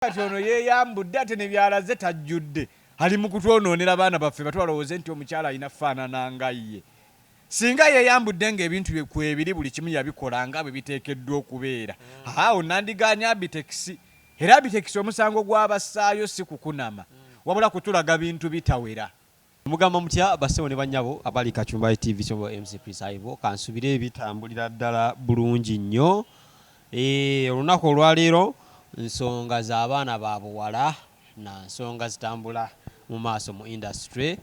kati ono yeeyambudde ate ne byalaze tajjudde ali mu kutwonoonera baana baffe batwalowooze nti omukyala alina faanana nga ye singa yeeyambudde ng'ebintu kwebiri buli kimu yabikola nga bwe biteekeddwa okubeera awo nandiganya Abitex era Abitex omusango gw'abassaayo si kukunama wabula kutulaga bintu bitawera. Mugamba mutya basewo ne bannyabo abali Kacumba TV kyombo MC Prisaivo kansubire ebitambulira ddala bulungi nnyo olunaku olwaleero nsonga z'abaana ba buwala na nsonga zitambula mu maaso mu industry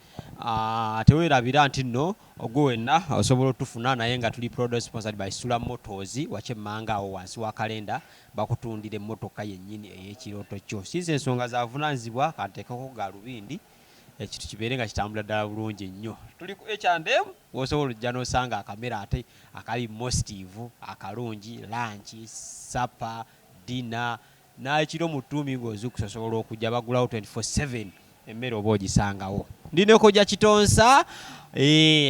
teweerabira nti nno ogwo wenna osobola otufuna naye nga tuli product sponsored by Sula Motors wakyemmanga awo wansi wa kalenda bakutundira emmotoka yennyini ey'ekirooto kyo size ensonga zavunaanyizibwa kanteekako galubindi ekintu kibeere nga kitambula ddala bulungi nnyo. Tuli ku H&M wosobola ojja n'osanga akamera ate akali mostive akalungi lunch supper dinner n'ekiro mu ttumi ng'ozukusobola okujja bagulawo 24/7 emmere oba ogisangawo. Ndina kojja Kitonsa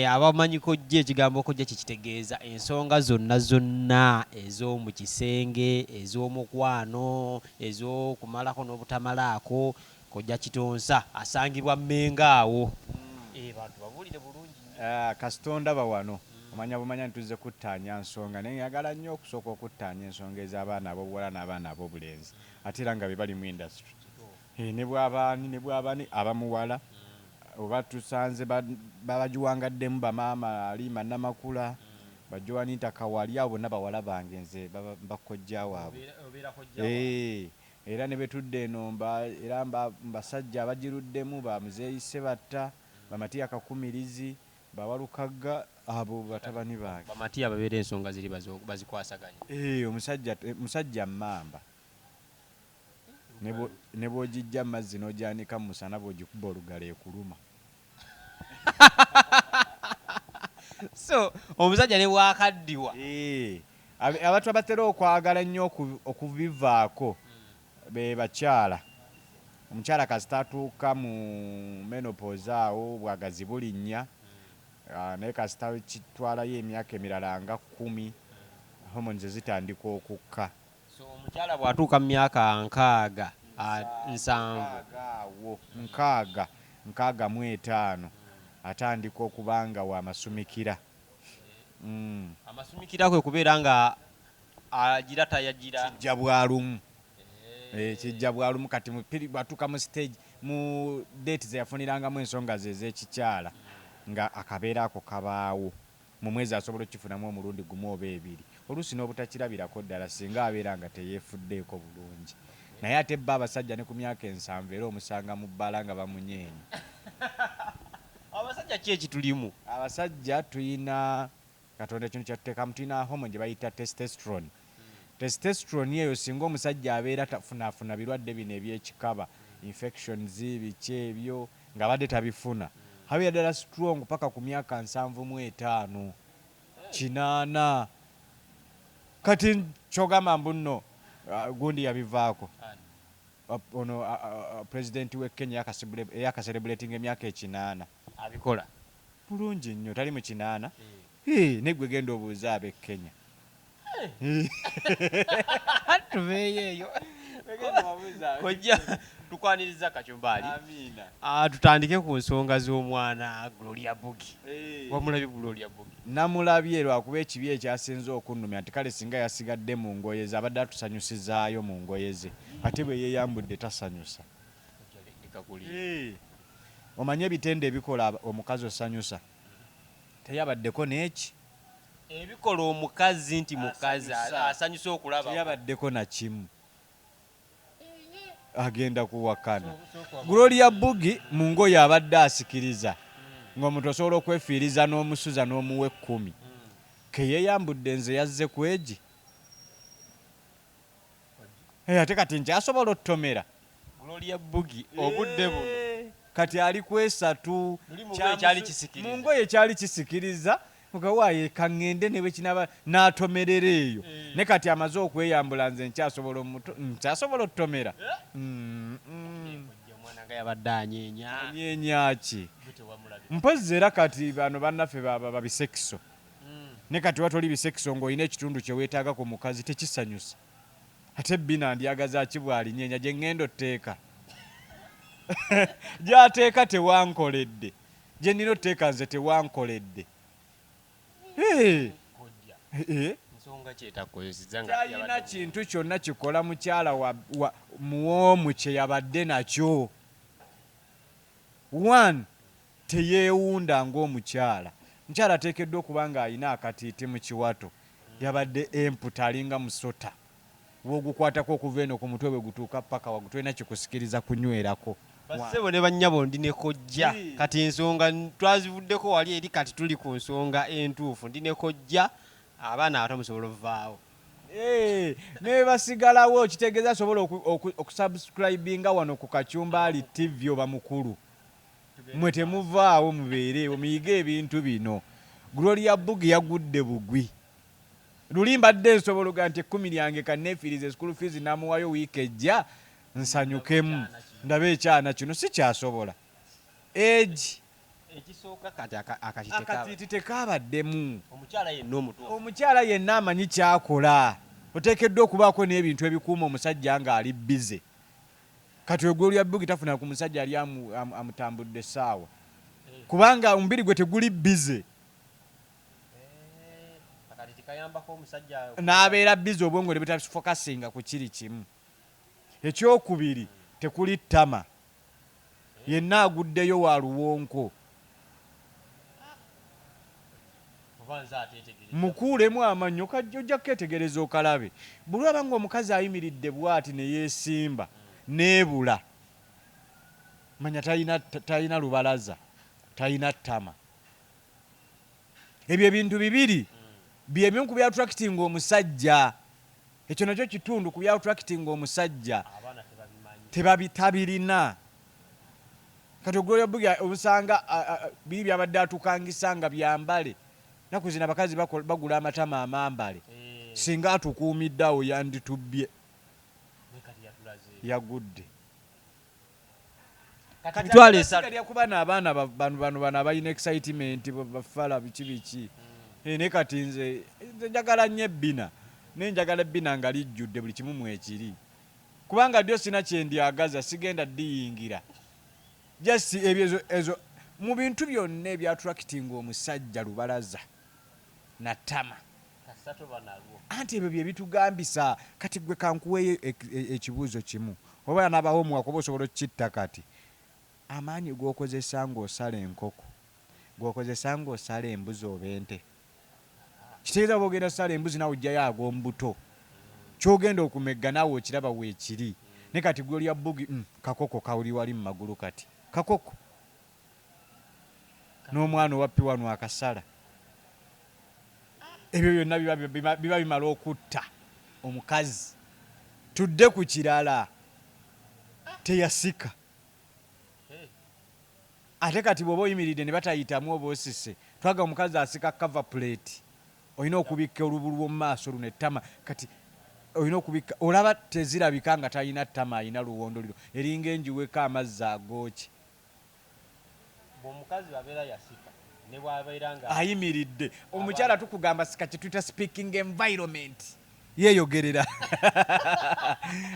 abamanyi kojja ekigambo kojja kikitegeeza ensonga zonna ez'omu kisenge ez'omukwano ez'okumalako n'obutamalaako kojja Kitonsa asangibwa Mmengaawo. Bantu babuulire bulungi kasitonda bawano omanya bumanya ntuzze kuttaanya nsonga naye njagala nnyo okusooka okuttaanya ensonga ez'abaana ab'obuwala n'abaana ab'obulenzi ate era nga be bali mu industry ne bw'abaani abamuwala oba tusanze babagiwangaddemu bamaama Alima Namakula bagiwanita Kawali abo bonna bawala bange nze bakojja waabwe era ne betudde eno era mbasajja abagiruddemu ba Muzeeyi Sebatta bamatiya Kakumirizi bawalukagga abo batabani bange bamatiya babeera ensonga ziri bazikwasaganya musajja mmamba ne bw'ogijja mu mazzi n'ogyanika mu musana bw'ogikuba olugalo ekuluma. So omusajja ne bwakaddiwa abantu abatera okwagala nnyo okubivaako be bakyala. Omukyala kasita atuuka mu menopause awo bwagazi bulinnya naye kasita kitwalayo emyaka emirala nga 10 hormones zitandika okukka. So omukyala bw'atuuka mu myaka 65 atandika okuba nga wamasumikira. Amasumikira kwe kubeera nga agira tayagira kijja bwalumu kijja bwalumu kati bwatuuka mu stage mu date zeyafunirangamu ensonga ze ez'ekikyala nga akabeera ako kabaawo mu mwezi asobola okukifunamu omulundi gumu oba ebiri oluusi n'obutakirabirako ddala singa abeera nga teyeefuddeeko bulungi naye ate bba abasajja ne ku myaka 7 era omusanga mu bbala nga bamunyeenya. Abasajja ki ekitulimu? Abasajja tuyina Katonda ekintu kyatuteekamu tuyina hormone gye bayita testosterone. Testosterone eyo singa omusajja abeera tafunaafuna birwadde bino eby'ekikaba infections biki ebyo ng'abadde tabifuna habeera ddala strong paka ku myaka 75 8 kati kyogamba mbu nno gundi yabivaako ono president w'e Kenya yakaselebrating emyaka 8 abikola bulungi nnyo tali mu 8 negwe genda obuuza ab'e Kenya tubeeyo kojja tukwaniriza Kacumbaali. Tutandike ku nsonga z'omwana Gloria Bugi. Wamulabye Gloria Bugi? Namulabye lwakuba ekibi ekyasinze okunnumya nti kale singa yasigadde mu ngoye ze abadde atusanyusizaayo mu ngoye ze ate bwe yeeyambudde tasanyusa. Omanye ebitende ebikola omukazi osanyusa teyabaddeko n'eki ebikola omukazi nti mukazi asanyusa okulaba teyabaddeko na kimu agenda kuwakana. Gloria Bugi mu ngoye abadde asikiriza ng'omuntu osobola okwefiiriza n'omusuza n'omuwe 10 ke yeeyambudde nze yazze kwegi ate kati nkyasobola ottomera Gloria Bugi obudde buno kati ali kwesatu mu ngoye kyali kisikiriza mukawaaye kaŋŋende ne bwe kinaba n'atomerera eyo ne kati amaze okweyambula nze nkyasobola ottomera anyeenya ki mpozi era kati bano bannaffe baba bisekiso ne kati watoli bisekiso ng'olina ekitundu kye weetaaga ku mukazi tekisanyusa ate bina ndyagaza kibwalinyenya gye ŋŋenda otteeka gy'ateeka tewankoledde gye nnina otteeka nze tewankoledde kyalina kintu kyonna kikola mukyala muwoomu kye yabadde nakyo. One, teyeewunda ng'omukyala. Mukyala ateekeddwa okuba ng'alina akatiiti mu kiwato, yabadde emputa alinga musota, bw'ogukwatako okuva eno ku mutwe bwe gutuuka paka wagu tolina kikusikiriza kunywerako. Bassebo ne bannyabo ndi ne kojja kati ensonga twazivuddeko wali eri kati tuli ku nsonga entuufu ndi ne kojja abaana abato musobola ovaawo. Ne basigalawo kitegeeza asobola okusubscribinga wano ku Kachumbali TV oba mukulu. Mwe temuvaawo mubeere muyige ebintu bino. Gloria Bugi yagudde bugwi. Luli mbadde nsobola oga nti 10 lyange kanneefirize school fees namuwayo wiiki ejja nsanyukemu ndabe ekyana kino si kyasobola. Age Ekisooka kati akatiiti tekabaddemu. Omukyala yenna amanyi kyakola. Oteekeddwa okubaako n'ebintu ebikuuma omusajja ng'ali bize. Kati Gloria Bugi tafuna ku musajja ali amutambudde essaawa. Kubanga omubiri gwe teguli bize. N'abeera bize obwongo ne butafokasinga ku kiri kimu. Ekyokubiri tekuli ttama. Yenna aguddeyo wa luwonko. Mukuulemu amannyo ojja kukeetegereza okalabe. Buli lwaba ng'omukazi ayimiridde bw'ati ne yeesimba n'ebula, manya talina lubalaza, talina ttama. Ebyo ebintu bibiri by'ebimu ku byattractinga omusajja. Ekyo nakyo kitundu ku byattractinga omusajja. Tabirina. Kati Gloria Bugi obusanga biri byabadde atukangisa nga byambale. Naku zino abakazi bagula amatama amambale. Singa atukuumiddeawo yanditubbye. Yagudde. Mitwalo esatu kuba n'abaana bano abalina excitement bafala biki. Ne kati nze njagala nnyo ebbina. Ne njagala ebbina nga lijjudde buli kimu mwekiri. Kubanga ddyo sina kyendyagaza sigenda ddiyingira. Just ezo mu bintu byonna ebyattractinga omusajja lubalaza na ttama. Anti ebyo bye bitugambisa. Kati gwe kankuweeyo ekibuuzo kimu. Oba nabaho mwakoba osobola okukitta kati. Amaanyi g'okozesa ng'osala enkoko, g'okozesa ng'osala embuzi oba ente. Kitegeeza bw'ogenda sala embuzi nawe ojjayo ag'ombuto. Ky'ogenda okumegga naawe okiraba weekiri. Ne kati Gloria Bugi kakoko kawuli wali mu magulu kati. Kakoko. N'omwana owappi wano akasala. Ebyo byonna biba bimala okutta omukazi. Tudde ku kirala. Teyasika. Ate kati bw'oba oyimiridde ne batayitamu oba osise. Twaga omukazi asika cover plate. Olina okubikka olubu lw'omu maaso luno ettama. Kati olina okubikka olaba tezirabika nga talina ttama alina luwondo liro. Eringa enjiweko amazzi agookye. Omukazi abeera yasika ne bw'abeera nga ayimiridde. Omukyala tukugamba sika kye tuyita speaking environment. Yeeyogerera.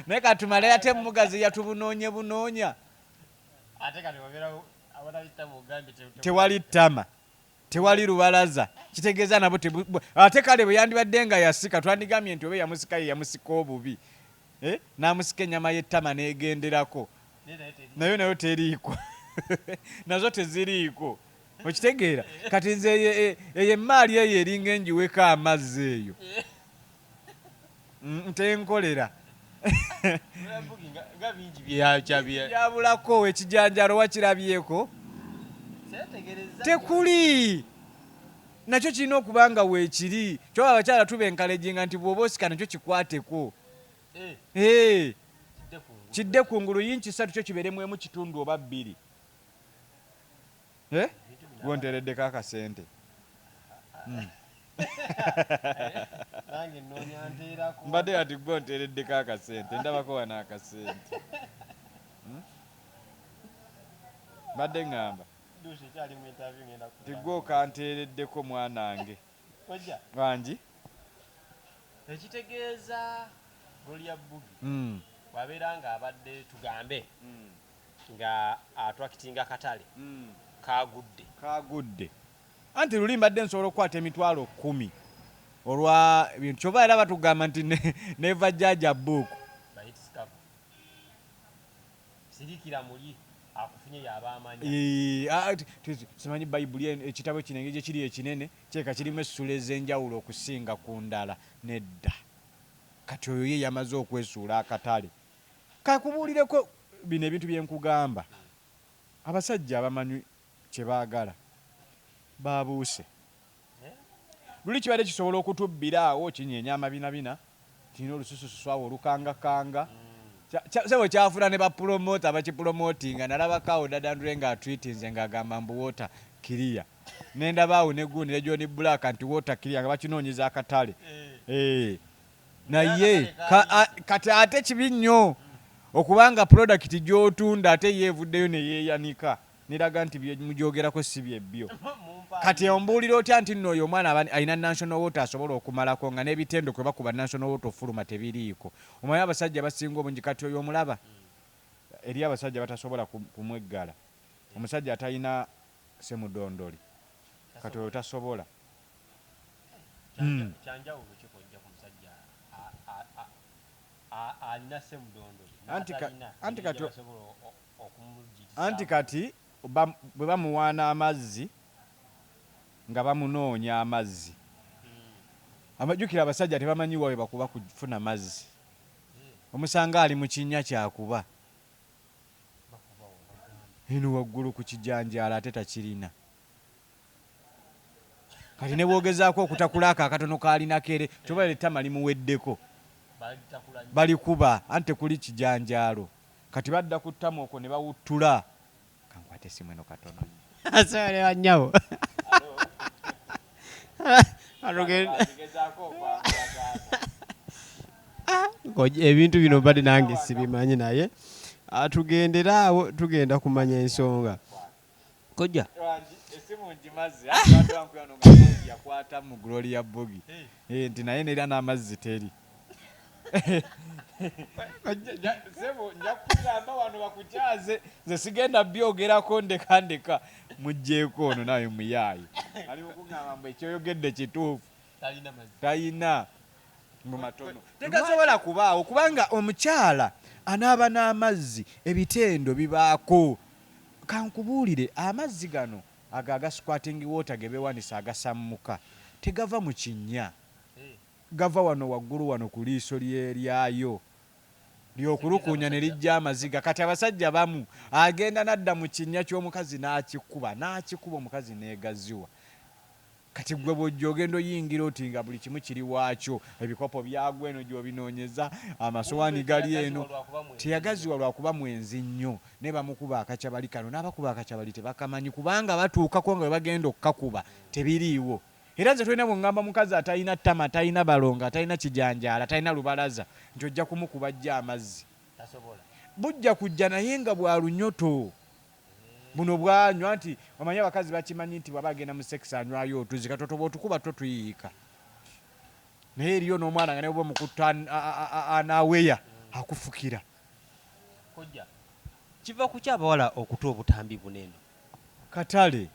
Naye katumale ate mugazi yatubunoonya. Ate kati wabeera abatayita mu Uganda tewali ttama. Tewali lubalaza. Kitegeeza nabo ate kale bwe yandibadde nga yasika twandigambye nti oba yamusika ye yamusika obubi. N'amusika ennyama y'ettama n'egenderako. Nayo teriiko. Nazo teziriiko. Okitegeera? Kati nze eyo emaali eyo eringa enjiweko amazzi eyo. Ntenkolera. Byabulako ekijanjalo wakirabyeko. Tekuli. Nakyo kirina okuba nga weekiri. Kyoba abakyala tubenkalejinga nti bw'oba osika nakyo kikwateko. Kidde kungulu yinki 3 kyo kibeeremu emu kitundu oba 2. Gwonteereddeko akasente. Mbadde ati gwonteereddeko akasente. Ndabako wana akasente. Mbadde ngamba. Tigwe okanteereddeko mwanange. Wangi? Ekitegeeza Gloria Bugi wabeera nga abadde tugambe nga atwakitinga katale kagudde anti luli mbadde nsobola okukwata emitwalo 10 olwa bintu kyova era batugamba nti neva jaja buuku sirikira muli akufunye yabamanya simanyi bayibuli ekitabo kino engeri gyekiri ekinene kyeka kirimu essula ez'enjawulo okusinga ku ndala nedda kati oyo ye yamaze okwesuula akatale kakubuulireko bino ebintu byenkugamba abasajja abamanyi kyebaagala babuuse luli kibadde kisobola okutubbiraawo kinyeenya amabinabina kirina olususususwawo olukangakanga sebo kyafuna ne bapromota bakipromotinga nalabakaawo dadandule nga atwitinze ng'agamba mbu wota kiriya nendabaawo negundi ne John Black nti wota kiriya nga bakinoonyeza akatale naye kati ate kibi nnyo okubanga product gy'otunda ate yeevuddeyo ne yeeyanika niraga nti mujoogerako si byebbyo kati ombuulira otya nti nno oyo omwana alina national water asobola okumalako nga n'ebitendo kwe bakuba national water ofuluma tebiriiko omanyi abasajja basinga obungi kati oyo omulaba eri abasajja batasobola kumweggala omusajja atalina semudondoli kati oyo tasobola kyanjawulo kikojja ku musajja alina semudondoli anti kati bwe bamuwaana amazzi nga bamunoonya amazzi amajjukira abasajja tebamanyi wawe bakuba kufuna mazzi omusanga ali mu kinnya kyakuba eno waggulu ku kijanjaala ate takirina kati ne bwogezaako okutakulako akatono kaalinako ere kyobalira ettama limuweddeko balikuba anti kuli kijanjaalo kati badda ku ttama okwo ne bawuttula kankwate essimu eno katono asole wannyawo ebintu bino badde nange sibimanyi naye atugenderaawo tugenda kumanya ensonga kojja esimu ngimaze yakwata mu Gloria Bugi nti naye nerira n'amazzi teri sebo nja kugamba wano bakukyaze nze sigenda byogerako ndekandeka mugjeeko ono nawe muyaayi ali mukugamba mbu ekyoyogedde kituufu talina mu matono tegasobola kubaawo kubanga omukyala anaaba n'amazzi ebitendo bibaako kankubuulire amazzi gano ago agasquating water ge beewanisa agasammuka tegava mu kinnya gava wano waggulu wano ku liiso lyayo lyokulukunya ne lijja amaziga kati abasajja bamu agenda nadda mu kinnya ky'omukazi n'akikuba omukazi neegaziwa kati gwe bw'ojja ogenda oyingira oti nga buli kimu kiri waakyo ebikopo byagwa eno gy'obinoonyeza amasowaani gali eno teyagaziwa lwakuba mwenzi nnyo ne bamukuba akacyabali kano n'abakuba akacyabali tebakamanyi kubanga batuukako nga bwe bagenda okkakuba tebiriiwo era nze tulina bwengamba mukazi atalina ttama atalina balonga atalina kijanjaala atalina lubalaza nti ojja kumukuba ajja amazzi bujja kujja naye nga bwa lunyoto buno bwanywa nti omanyi abakazi bakimanyi nti bwaba agenda mu sekisi anywayo otuzi katotoba otukuba totuyiika naye eriyo n'omwana nga nebwa mukutta anaweya akufukira kiva ku kyabawala okuta obutambi bunene katale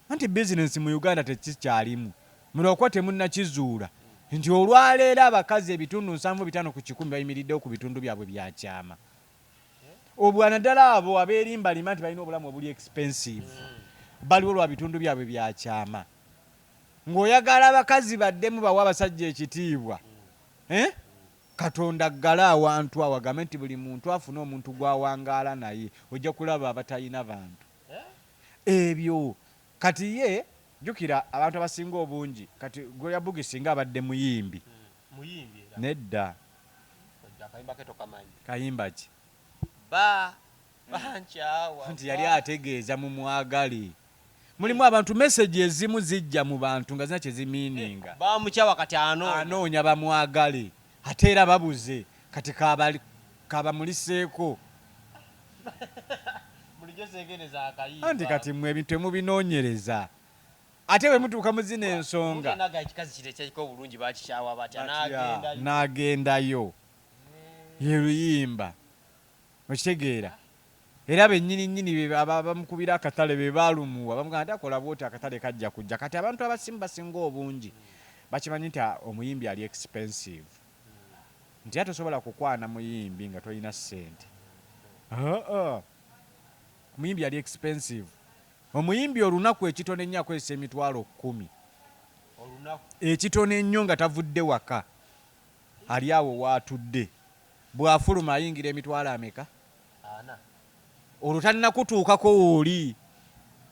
anti bizinensi mu Uganda tekikyalimu mulokwa temunnakizuula nti olwaleero abakazi ebitundu 75 ku 100 bayimiriddewo ku bitundu byabwe byakyama obwana ddala abo abeerimbalima nti balina obulamu obuli expensive baliwo lwa bitundu byabwe byakyama ng'oyagala abakazi baddemu bawa abasajja ekitiibwa katonda ggala awantu awo agambe nti buli muntu afune omuntu gw'awangaala naye ojja kulaba abatalina bantu ebyo kati ye jukira abantu abasinga obungi kati Gloria Bugi singa abadde muyimbi nedda kayimba ki nti yali ategeeza mu mwagale mulimu abantu message ezimu zijja mu bantu nga zina kyezimiininga bamukyawa kati anoonya bamwagale ate era babuze kati kabamuliseeko anti kati mwe ebintu temubinoonyereza ate bwe mutuuka mu zino ensonga n'agendayo ye luyimba okitegeera era bennyini bamukubira akatale be baalumuwa bamugamba nti akola bwoti akatale kajja kujja kati abantu abasinga basinga obungi bakimanyi nti omuyimbi ali expensive nti atosobola kukwana muyimbi nga tolina ssente omuyimbi ali expensive omuyimbi olunaku ekitono ennyo akozesa emitwalo 10 ekitono ennyo nga tavudde waka ali awo waatudde bw'afuluma ayingira emitwalo ameka olwo talina kutuukako wooli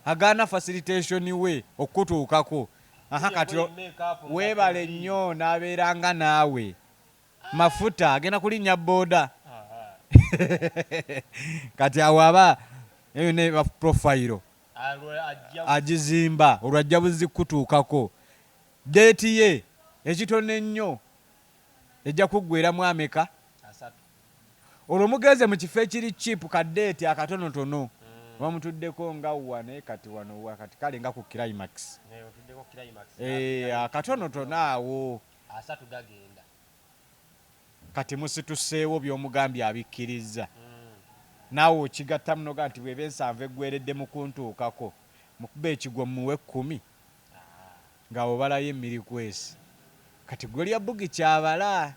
agaana facilitation we okutuukako kati weebale nnyo n'abeeranga naawe mafuta agenda kulinnya booda kati awo aba eyo ne profile agizimba olwajja buzikutuukako deeti ye ekitono ennyo ejja kuggweramu ameka olwo mugeze mu kifo ekiri chipu kadeeti akatonotono bamutuddeko nga wane kati wano wakati kale nga ku climax akatonotono awo kati musituseewo by'omugambye abikkiriza naawe okigatta munoga nti bweba ensanvu eggweredde mu kuntuukako mukuba ekigwo muwe 10 nga obalayo emirikwesi kati gwe lya bugi kyabala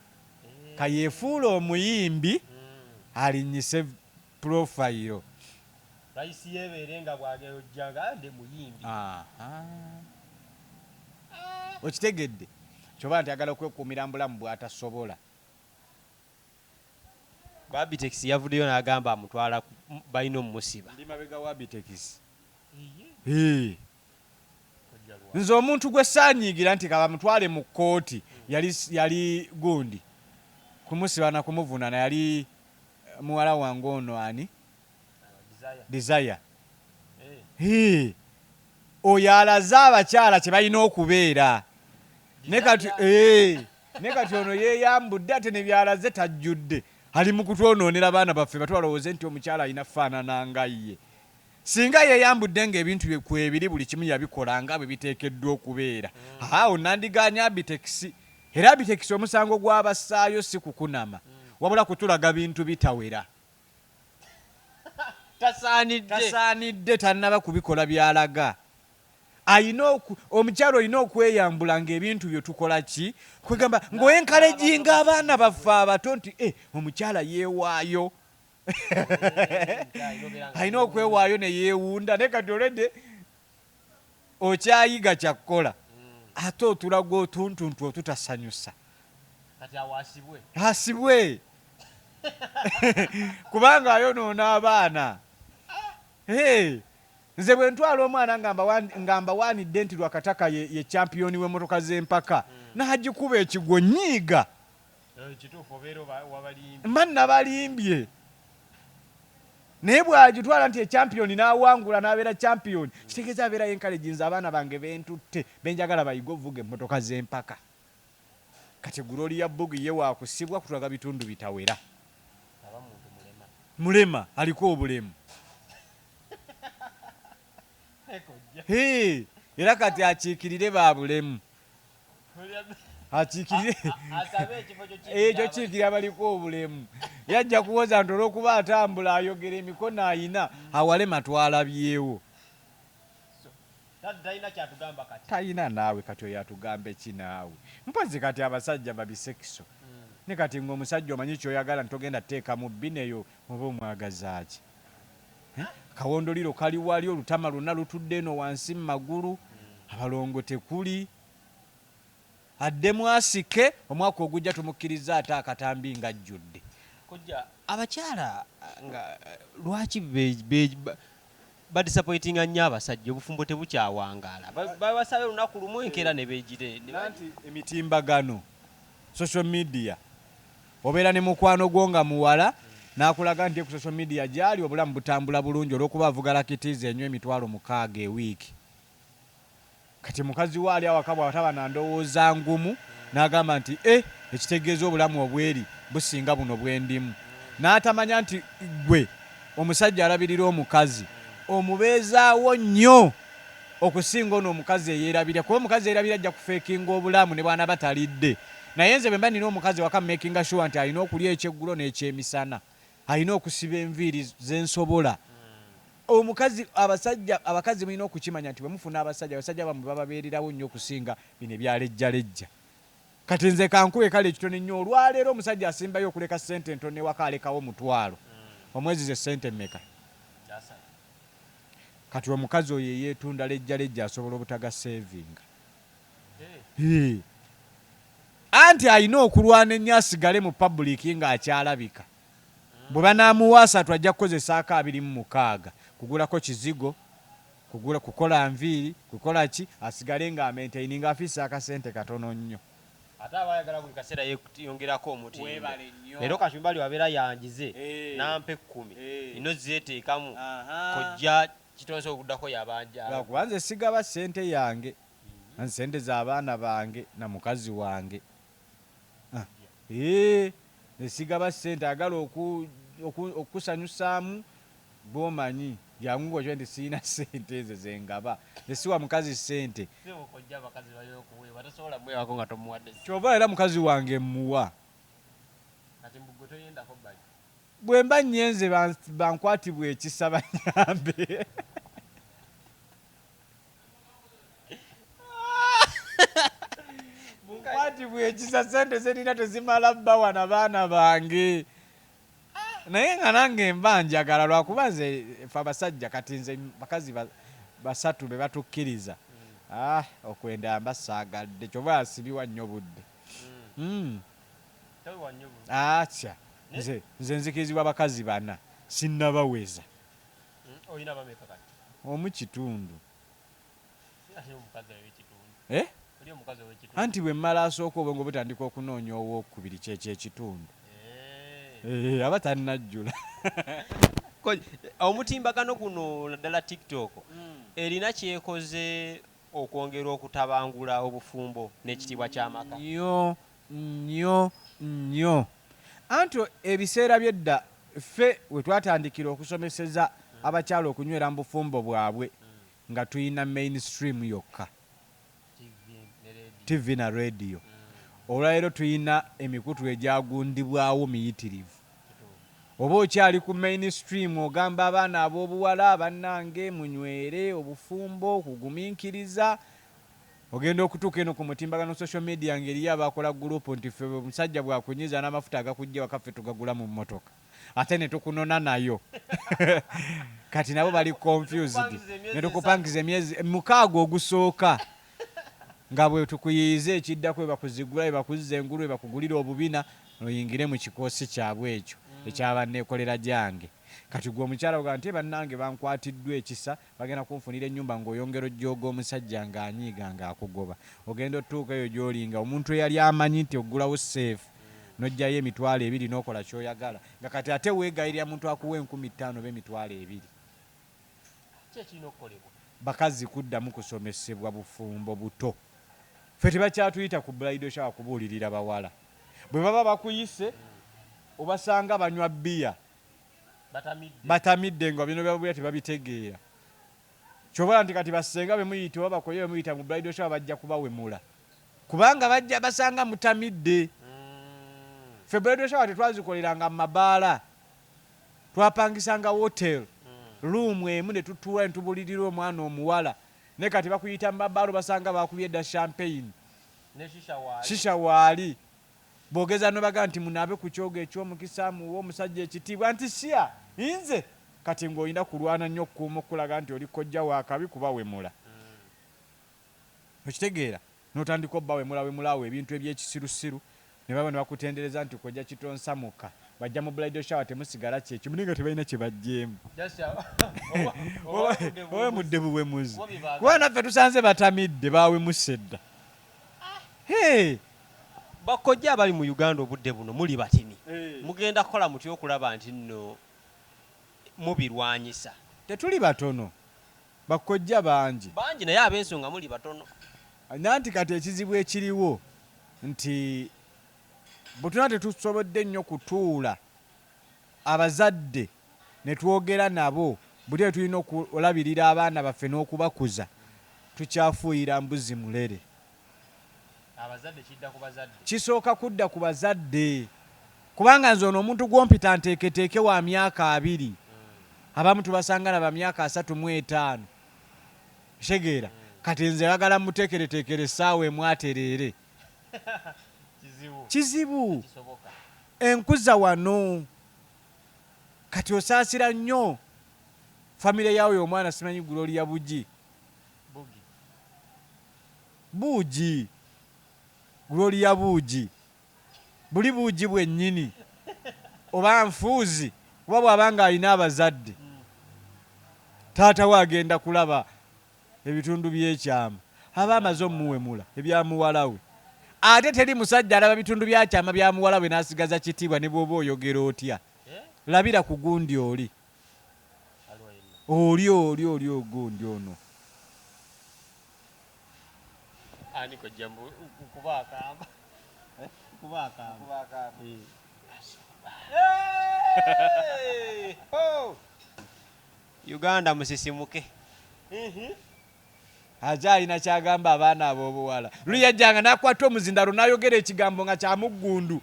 kayeefuula omuyimbi alinyise profile raisi yebeere nga bwageyojjanga nde muyimbi okitegedde kyoba nti agala okwekuumira mbulamu bw'atasobola Wabitex yavuddeyo n'agamba amutwala balina omumusiba ndi mabega Wabitex nze omuntu gwe saanyiigira nti kaba mutwale mu kkooti yali gundi kumusiba na kumuvuunana yali muwala wange ono ani Desire oyo alaze abakyala kye balina okubeera ne kati ono yeeyambudde ate ne byalaze tajjudde ali mu kutwonoonera baana baffe batwalowooze nti omukyala alina faanana nga ye singa yeeyambudde ng'ebintu kwebiri buli kimu yabikola nga bwe biteekeddwa okubeera awo nandiganya Abitex era Abitex omusango gw'abassaayo si kukunama wabula kutulaga bintu bitawera tasaanidde tannaba kubikola byalaga omukyalo olina okweyambula ng'ebintu bye tukola ki kwegamba ng'oyenkalejinga abaana baffe abato nti omukyala yeewaayo alina okwewaayo ne yeewunda naye kati olwedde okyayiga kyakukola ate otulaga otuntuntu otutasanyusa asibwe kubanga ayonoona abaana nze bwe ntwala omwana ngamba waanidde nti Lwakataka ye champiyoni w'emmotoka z'empaka n'agikuba ekigwo nyiiga manna balimbye naye bw'agitwala nti echampiyoni n'awangula n'abeera champiyoni kitegeeza abeera yenkalejinze abaana bange bentutte benjagala bayiga ovuga emmotoka z'empaka kati Glory ya Bugi ye waakusibwa kutulaga bitundu bitawera mulema aliko obulemu era kati akiikirire babulemu akiikirire ekyo kiikirira baliko obulemu yajja kuwoza nti olw'okuba atambula ayogera emikono ayina awalema twalabyewo talina naawe kati oyo atugamba eki naawe mpozi kati abasajja babisekiso ne kati ng'omusajja omanyi kyoyagala ntogenda teeka mu bineyo oba omwagazaaki kawondoliro kali wali olutama lwonna lutudde eno wansi mu magulu abalongo tekuli addemu asike omwaka ogujja tumukkiriza ate akatambi nga ajjudde abakyala nga lwaki badisappointinga nnyo abasajja obufumbo tebukyawangaala babasabe olunaku lumu enkeera ne beegire nti emitimbagano social media obeera ne mukwano gwo nga muwala n'akulaga nti ku social media gyali obulamu butambula bulungi olw'okuba avuga lakitiiza ennyo emitwalo 6 ewiiki kati mukazi we ali awaka bw'ataba na ndowooza ngumu n'agamba nti ekitegeeza obulamu obweri businga buno bwendimu n'atamanya nti gwe omusajja alabirira omukazi omubeezaawo nnyo okusinga ono omukazi eyeerabira kuba omukazi eyeerabira ajja kufeekinga obulamu ne bwana batalidde naye nze bwe mba nina omukazi waka makinga sure nti alina okulya ekyeggulo n'ekyemisana alina okusiba enviiri zensobola omukazi abakazi mulina okukimanya nti bwe mufuna abasajja bamwe bababeererawo nnyo okusinga bino ebyalejjalejja kati nze kankuwe kale ekitono ennyo olwaleero omusajja asimbayo okuleka ssente entono ewaka alekawo mutwalo omwezi ze ssente mmeka kati omukazi oyo yeetunda lejjalejja asobola obutaga sevinga anti alina okulwana ennyo asigale mu public ng'akyalabika bwe banaamuwa 3 ajja kukozesa 26 kugulako kizigo kukola nviiri kukola ki asigale ng'amaintaining ng'afiisa akasente katono nnyo ate abayagala buli kaseera yongerako omutindo leero Kachumbali wabeera yangize nampe 10 ino zeteekamu kojja kitonse okuddako yabanja kubanze sigaba ssente yange ssente z'abaana bange na mukazi wange nesigaba ssente agala okusanyusaamu bwomanyi jangu okyo nti siina ssente ezo zengaba nesiwa mukazi ssente kyova era mukazi wange muwa bwe mba nyenze bankwatibwa ekisa banyambe bunkwatibwa ekisa ssente zenina tezimala bawana baana bange naye nga nange mba njagala lwakuba nze fe abasajja kati nze bakazi 3 be batukkiriza okwenda mba saagadde kyova asibiwa nnyo budde atya nze nzikirizibwa bakazi 4 sinnabaweza omu kitundu anti bwe mmala asooka obwongo butandika okunoonya owookubiri kyekyo ekitundu aba tannajjula omutimbagano guno naddala TikTok erina kyekoze okwongera okutabangula obufumbo n'ekitiibwa ky'amaka nnyo anti ebiseera by'edda ffe we twatandikira okusomeseza abakyala okunywera mu bufumbo bwabwe nga tuyina mainstream yokka TV na radio olwaleero tuyina emikutu egyagundibwawo miyitirivu oba okyali ku mainstream ogamba abaana ab'obuwala bannange munywere obufumbo kugumiikiriza ogenda okutuuka eno ku mutimbagano social media ngeriyo abakola gurupu nti ffe omusajja bwakunyiza n'amafuta agakujja wakaffe tugagula mu mmotoka ate ne tukunona nayo kati nabo bali confused ne tukupangiza emyezi 6 ogusooka nga bwe tukuyiiza ekiddako bwe bakuzigula bwe bakuzza engulu bwe bakugulira obubina oyingire mu kikoosi kyabwe ekyo ekyabanneekolera gyange kati gwe omukyala oga nti bannange bankwatiddwa ekisa bagenda kunfunira ennyumba ng'oyongera ojjooga omusajja ng'anyiiga ng'akugoba ogenda otuuka eyo gy'olinga omuntu eyali amanyi nti oggulawo seefu n'ojjayo 2,000 n'okola ky'oyagala nga kati ate weegayirira muntu akuwa 15,000 oba 2,000 kyekirina okukolebwa bakazi kuddamu kusomesebwa bufumbo buto ffe tebakyatuyita ku bridal shower kubuulirira bawala bwe baba bakuyise obasanga banywa bbiya batamidde nga bino byababulira tebabitegeera kyobola nti kati basenga bemuyita oba bakoye bemuyita mu bridal shower bajja kubawemula kubanga bajja basanga mutamidde ffe bridal shower tetwazikoleranga mu mabaala twapangisanga hotel room emu ne tutuula ne tubulirira omwana omuwala ne kati bakuyita mu mabaalo basanga bakubye edda champagne shisha waali bogeza nobaga nti munabe ku kyogo eky'omukisa muwa omusajja ekitiibwa nti siya nze kati ng'olina kulwana nnyo okukuuma okulaga nti oli kojja waakabi kubawemula okitegeera n'otandika obbawemulawemulawo ebintu ebyekisirusiru ne baba ne bakutendereza nti kojja kitonsamuka bajja mu bridal shower temusigala kyekyo muli nga tebalina kye bajjeemu owe mudde buwemuzi kuba naffe tusanze batamidde bawemuse edda bakojja abali mu Uganda obudde buno muli batini mugenda kukola muti okulaba nti nno mubirwanyisa tetuli batono bakojja bangi naye ab'ensonga muli batono nanti kati ekizibu ekiriwo nti butuna tetusobodde nnyo kutuula abazadde ne twogera nabo buli tulina okulabirira abaana baffe n'okubakuza tukyafuuyira mbuzi mulere abazadde kidda ku bazadde kisooka kudda ku bazadde kubanga nze ono omuntu gwompita nteeketeeke wa myaka 2 abamu tubasanga na ba myaka 35 kitegeera kati nze yagala muteekereteekere essaawa emwatereere kizibu enkuza wano kati osaasira nnyo famire yawe omwana simanyi Gloria buugi Gloria buugi buli buugi bwennyini oba nfuuzi oba bw'abanga alina abazadde taata we agenda kulaba ebitundu by'ekyama aba amaze omuwemula ebyamuwala we ate teri musajja alaba bitundu byakyama byamuwala we n'asigaza kitiibwa ne bw'oba oyogera otya labira ku gundi oli ogundi ono ani kojja kubaakamba Uganda musisimuke aja alina kyagamba abaana ab'obuwala luyajjanga n'akwata omuzindalo n'ayogera ekigambo nga kyamuggundu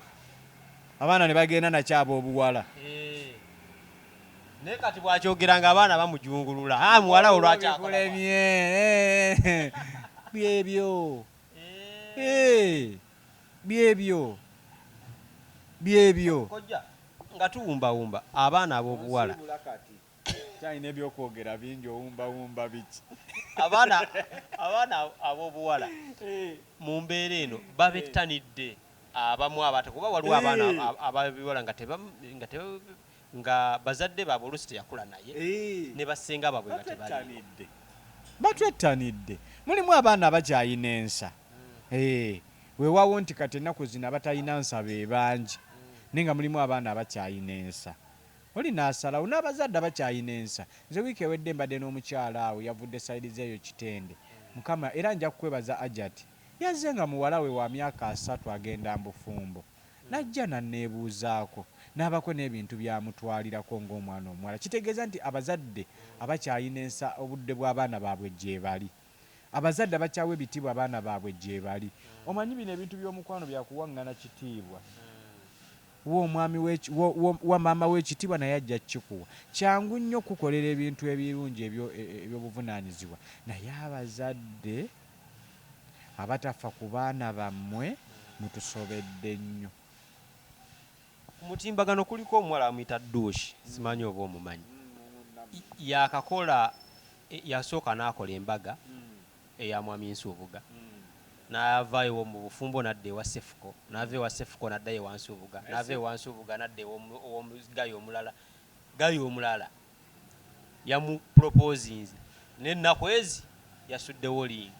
abaana ne bagenda nakyo ab'obuwala naye kati bw'akyogeranga abaana bamujungulula muwala we lwakyakulemye byebyo kojja nga tuwumbawumba abaana ab'obuwala kyalina ebyokwogera bingi owumbawumba biki abaana ab'obuwala mu mbeera eno babettanidde abamu abato kuba waliwo abaana ababiwala nga bazadde baabwe oluusi teyakula naye ne basenga baabwe batwettanidde mulimu abaana abakyayina ensa weewaawo nti kati ennaku zino abatalina nsa be bangi naye nga mulimu abaana abakyayina ensa oli n'asalawo n'abazadde abakyayina ensa nze wiiki ewedde mbadde n'omukyala awo yavudde sayidi zeeyo Kitende mukama era nja kukwebaza ajati yazze nga muwala we wa myaka 3 agenda mbufumbo najja nanneebuuzaako n'abako n'ebintu byamutwalirako ng'omwana omuwala kitegeeza nti abazadde abakyayina ensa obudde bw'abaana baabwe gye bali abazadde abakyawa ebitiibwa abaana baabwe gye bali omanyi bino ebintu by'omukwano byakuwaŋŋana kitiibwa w'omwami wa maama w'ekitiibwa naye ajja kikuwa kyangu nnyo okukolera ebintu ebirungi ebyobuvunaanyizibwa naye abazadde abatafa ku baana bammwe mutusobedde nnyo ku mutimbagano kuliko omuwala amuyita Duushi simanyi oba omumanyi yakakola yasooka n'akola embaga eya mwami Nsubuga n'avaayo mu bufumbo n'adda ewa Sefuko n'ava ewa Sefuko n'addayo ewa Nsubuga n'ava ewa Nsubuga n'adda Gayo omulala yamuproposinze n'ennaku ezi yasuddewo lingi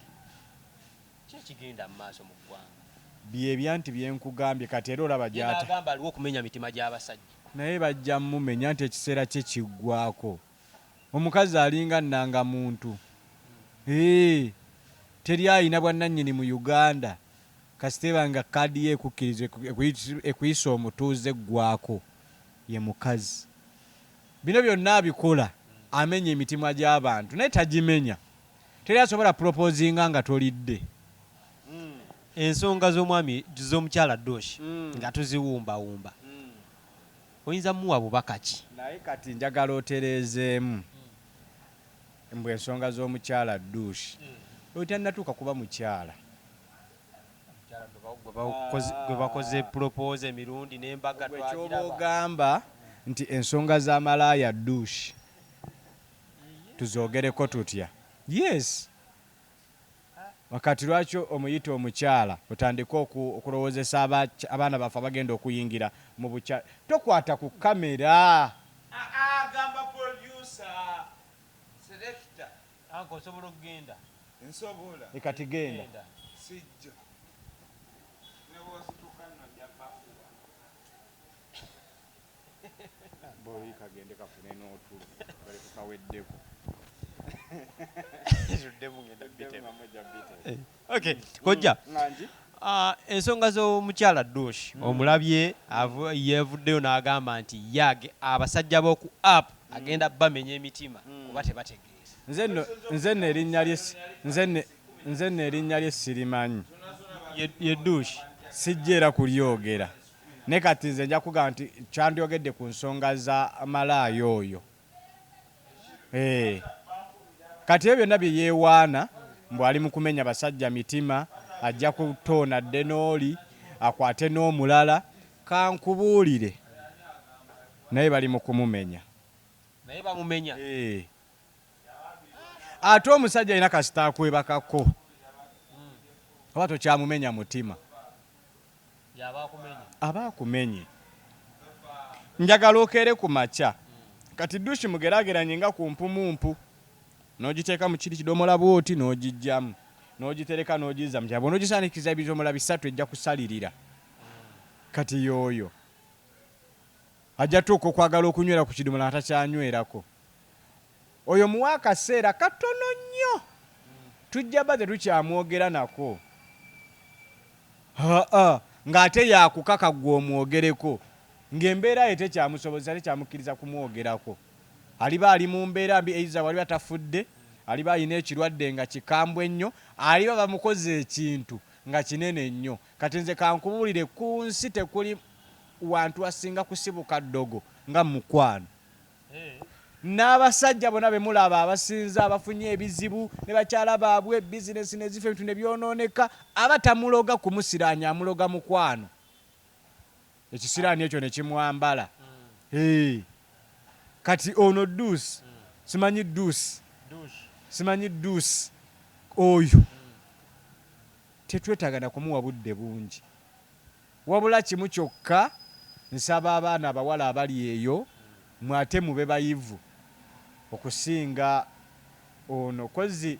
kyekigenda mu maaso mu ggwanga byebyanti byenkugambye kati era olaba gy'agamba aliwo okumenya mitima gy'abasajja naye bajja mumenya nti ekiseera kye kiggwako omukazi alinga nnangamuntu teri ayina bwannannyini mu Uganda kasiteba nga kaadi ye ekukkiriza ekuyisa omutuuze eggwako ye mukazi bino byonna abikola amenya emitima gy'abantu naye tagimenya teri asobola proposinga nga tolidde ensonga z'omwami z'omukyala Duushi nga tuziwumbawumba oyinza muwa bubaka ki naye kati njagala otereezeemu mbu ensonga z'omukyala Duushi otannatuuka kuba mukyala gwe bakoze propose emirundi n'embaga twagiraba ogamba nti ensonga z'amalaaya Duushi tuzoogereko tutya yes wakati lwaki omuyita omukyala otandika okulowoozesa abaana baffe abagenda okuyingira mu bukyala tokwata ku kamera agamba producer selector anko osobola okugenda nsobola ekati genda sijja nebwositukanno jabafuwa boyi kagende kafune n'otulo bali kukaweddeko okay kojja ensonga z'omukyala Duushi omulabye yevuddeyo n'agamba nti yage abasajja b'oku app agenda bamenya emitima kuba tebategeeza nze nno erinnya lye sirimanyi ye douche sijja era kulyogera ne kati nze nja kugamba nti kyandyogedde ku nsonga za malaayo oyo. Kati ebyo byonna bye yeewaana mbu ali mu kumenya basajja mitima, ajja kutoona dde n'oli akwate n'omulala, kankubuulire naye bali mu kumumenya. naye bamumenya. Ate omusajja alina kasita akwebakako oba tokyamumenya mutima Yaba akumenya. aba akumenye. Njagala okeere ku makya kati dushi mugerageranye nga ku mpumumpu n'ogiteeka mu kiri kidomola bwoti n'ogijjamu n'ogitereka n'ogizza mu kyabo n'ogisaanikiza ebidomola bisatu ejja kusalirira. Kati yooyo ajja tuuka okwagala okunywera ku kidomola atakyanywerako. Oyo muwa akaseera katono nnyo tujja ba tetukyamwogera nako ng'ate yakukaka gwe omwogereko ng'embeera ye tekyamusobozesa tekyamukkiriza kumwogerako. Aliba ali mu mbeera mbi eiza waliba tafudde, aliba alina ekirwadde nga kikambwe ennyo, aliba bamukoze ekintu nga kinene nnyo. Kati nze kankubuulire ku nsi tekuli wantu asinga kusibuka ddogo nga mukwano. N'abasajja bonna be mulaba abasinza abafunye ebizibu ne bakyala baabwe bizinesi nezifa ebintu ne byonooneka, aba tamuloga kumusiraanya, amuloga mukwano. Ekisiraani ekyo ne kimwambala. Kati ono duusi simanyi duusi oyo tetwetaaga na kumuwa budde bungi, wabula kimu kyokka nsaba abaana abawala abali eyo mwate mube bayivu okusinga ono kozi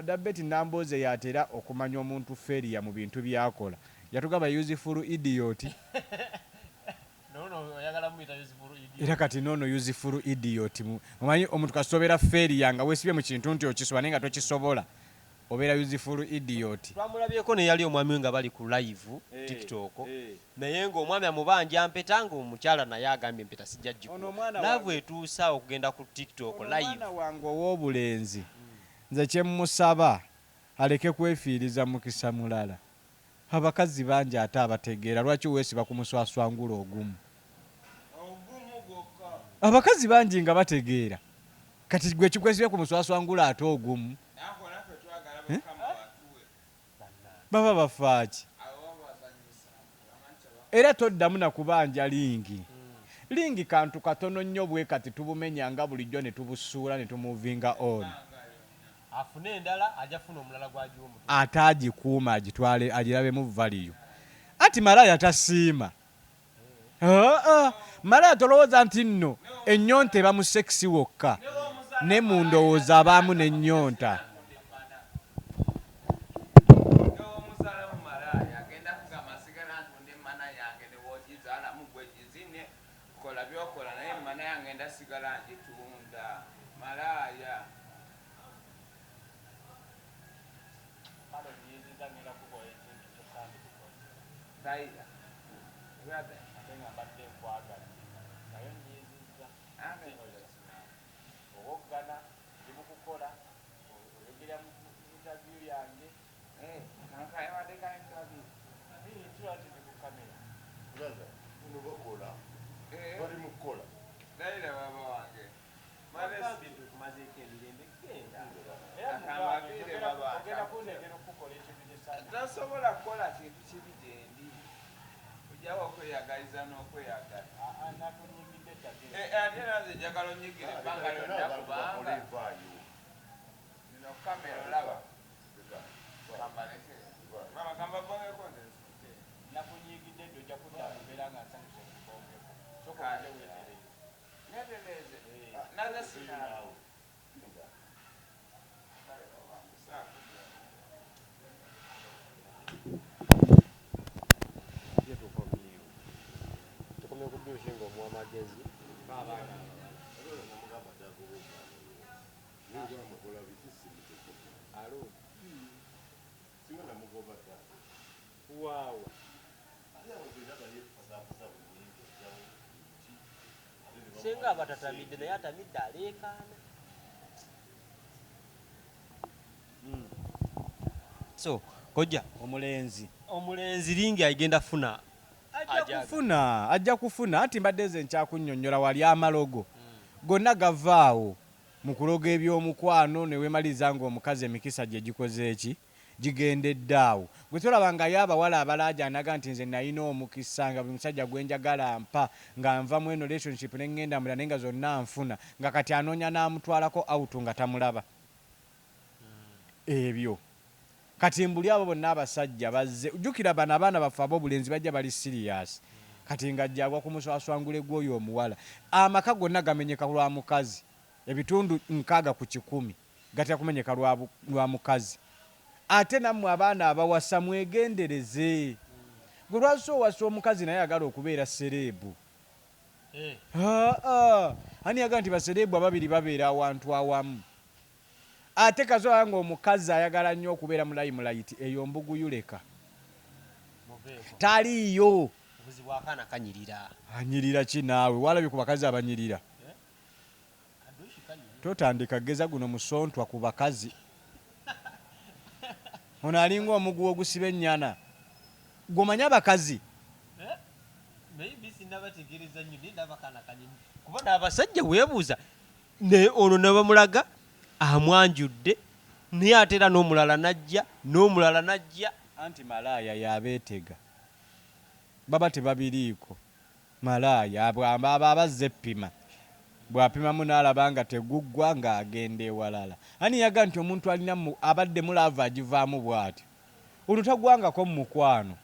Dabbeti Nambooze yatera okumanya omuntu feriya mu bintu byakola, yatugamba useful idiot. Era kati nono useful idiot. Omanyi omuntu kasobera feriya nga weesibye mu kintu nti okisobola naye nga tokisobola, obeera useful idiot. Twamulabyeko ne yali omwami nga bali ku live TikTok naye ng'omwami amubanja mpeta ng'omukyala naye agambye mpeta sijja gikuwa. Laavu etuusa okugenda ku TikTok live. Omwana wange ow'obulenzi nze kye mmusaba aleke kwefiiriza mukisa mulala. Abakazi bangi ate abategeera lwaki weesiba ku muswaswangula ogumu. Abakazi bangi nga bategeera kati gwe kikwesibye ku muswaswangula ate ogumu. Baba bafaaki. Era toddamu na kubanja lingi kantu katono nnyo bwe kati tubumenya nga bulijjo ne tubusuula ne tumuvinga on. Afune endala ajafuna omulala gwajiwo mu. Ate agikuuma agitwale agirabemu value. Ati malaya tasiima. Malaya tolowooza nti nno ennyonta eba mu sekisi wokka ne mu ndowooza abaamu n'ennyonta. Tasobola kukola kintu kibi gyendi ojjawo okweyagaliza n'okweyagala. Ate nanze njagala onyigire ebbanga lyonna kubanga nino kamera olaba mama kamba bongeko nakunyigidde dde ojja kudda mbeera nga nsanyuse kubongeko sokoje weetereze netereze naze sinaawo senga abatatamidde naye atamidde aleekaana. So kojja omulenzi lingi agenda funa ajja kufuna anti mbadde nze nkyakunnyonnyola wali amalogo gonna gavaawo mu kuloga ebyomukwano ne weemaliza ng'omukazi emikisa gye gikoze eki gigendedde awo gwe tolaba nga yo abawala abalaajanaga nti nze nalina omukisa nga buli musajja gwe njagala mpa nga nva mu eno relationship ne ŋŋenda mulala naye nga zonna nfuna nga kati anoonya n'amutwalako auto nga tamulaba ebyo kati mbuli abo bonna abasajja bazze jjukira bano abaana baffe ab'obulenzi bajja bali siriyasi kati nga jjagwa ku muswaswangule gw'oyo omuwala amaka gonna gamenyeka lwa mukazi ebitundu 60 ku 100 gatya kumenyeka lwa mukazi ate nammwe abaana abawasa mwegendereze gwe lwaki owasa omukazi naye agala okubeera sereebu ani yaga nti basereebu ababiri babeera awantu awamu ate kazola nga omukazi ayagala nnyo okubeera mulayimulayiti eyo mbuguyuleka taliiyo anyirira ki naawe walabye ku bakazi abanyirira totandika geza guno musontwa ku bakazi ono alinga omuguwa ogusiba ennyana gwomanya abakazi kuba n'abasajja weebuuza ono nebamulaga amwanjudde naye ate era n'omulala najja anti malaaya yabeetega baba tebabiriiko malaaya bwamba abazza eppima bw'apimamu n'alaba nga teguggwa ng'agenda ewalala ani yaga nti omuntu alina abadde mulaava agivaamu bw'atyo ono tagwangako mu mukwano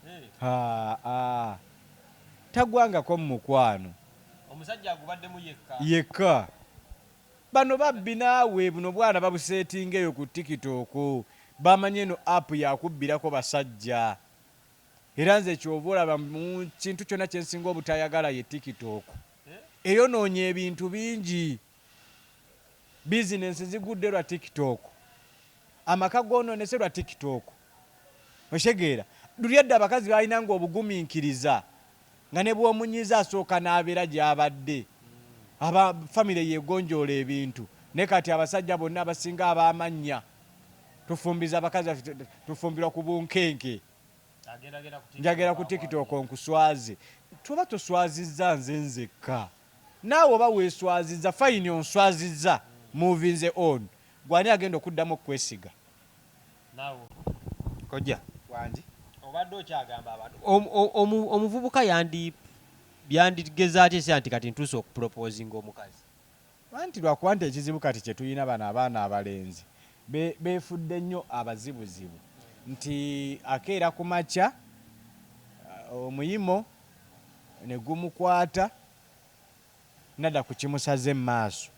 tagwangako mu mukwano omusajja agubaddemu yekka bano babbi naawe buno bwana babuseetinga eyo ku tikitooko bamanye eno apu yakubbirako basajja era nze kyova olaba mu kintu kyonna kyensinga obutayagala ye tikitooko eyonoonya ebintu bingi bizinensi zigudde lwa tikitooko amaka gonoonese lwa tikitooko otegeera luli edda abakazi balina nga obugumiikiriza nga ne bw'omunyiza asooka n'abeera gy'abadde aba famire yegonjoola ebintu ne kati abasajja bonna abasinga ab'amannya tufumbiza abakazi tufumbirwa ku bunkenke njagera ku tikitooko nkuswaze tuba toswazizza nze nzekka naawe oba weeswazizza fayini onswazizza movinze on gwani agenda okuddamu okwesiga kojja wangi obadde okyagamba abantu omuvubuka yandigeza ati se anti kati ntuuse okupropoozinga omukazi anti lwakuba nti ekizibu kati kye tulina bano abaana abalenzi beefudde nnyo abazibuzibu nti akeera ku makya omuyimo ne gumukwata nadda ku kimusaze maaso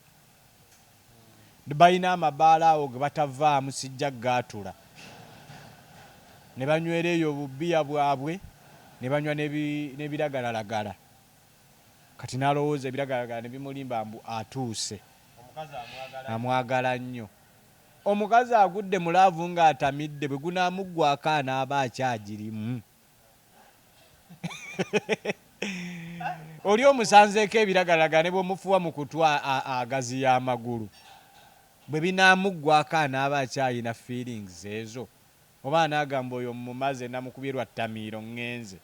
balina amabaala awo ge batavaamu sijja gaatula ne banywera eyo obubiya bwabwe ne banywa n'ebiragalalagala kati n'alowooza ebiragalalagala ne bimulimba mbu atuuse amwagala nnyo omukazi agudde mulaavu ng'atamidde bwe gunaamuggwako anaaba akyagirimu oli omusanzeeko ebiragalalagala ne bw'omufuwa mu kutwa agaziya amagulu bwe binaamuggwako anaaba akyayina feelings ezo oba anaagamba oyo mumaze namukubye lwa ttamiiro ŋŋenze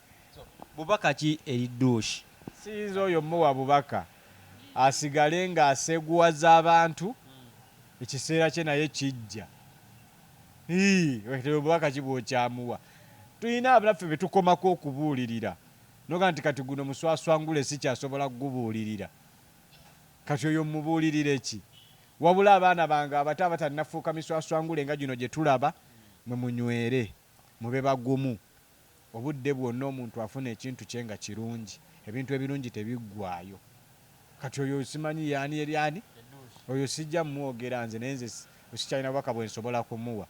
bubaka ki eri dooshi siiza oyo muwa bubaka asigale ng'aseguwaza abantu ekiseera kye naye kijja obubaka ki bwokyamuwa tulina abanaffe be tukomako okubuulirira noga nti kati guno muswaswangule sikyasobola kugubuulirira kati oyo mubuulirire ki wabula abaana bange abato abatannafuuka miswaswangule nga gino gye tulaba mwe munywere mube bagumu obudde bwonna omuntu afuna ekintu kye nga kirungi ebintu ebirungi tebiggwaayo kati oyo simanyi yaani eryani oyo sijja mumwogera nze naye nze sikyalina bubaka bwe nsobola kumuwa